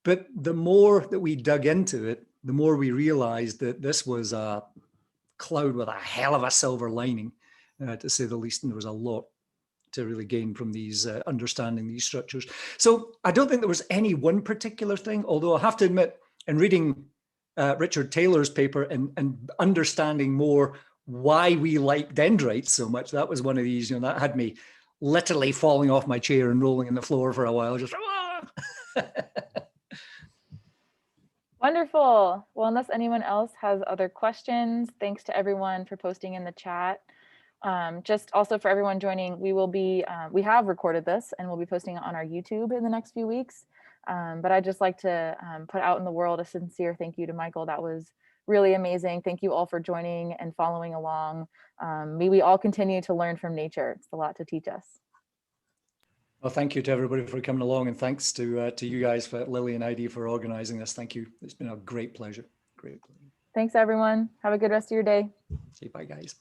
But the more that we dug into it, the more we realized that this was a cloud with a hell of a silver lining, to say the least. And there was a lot to really gain from these, understanding these structures. So I don't think there was any one particular thing, although I have to admit, in reading Richard Taylor's paper and understanding more why we like dendrites so much, that was one of these, you know, that had me literally falling off my chair and rolling in the floor for a while, just Wonderful. Well, unless anyone else has other questions, thanks to everyone for posting in the chat. Just also for everyone joining, we will be, we have recorded this and we'll be posting it on our YouTube in the next few weeks. But I'd just like to put out in the world a sincere thank you to Michael. That was really amazing. Thank you all for joining and following along. May we all continue to learn from nature. It's a lot to teach us. Well, thank you to everybody for coming along, and thanks to you guys, for Lily and Heidi, for organizing this. Thank you. It's been a great pleasure. great. Thanks, everyone. Have a good rest of your day. Say bye, guys.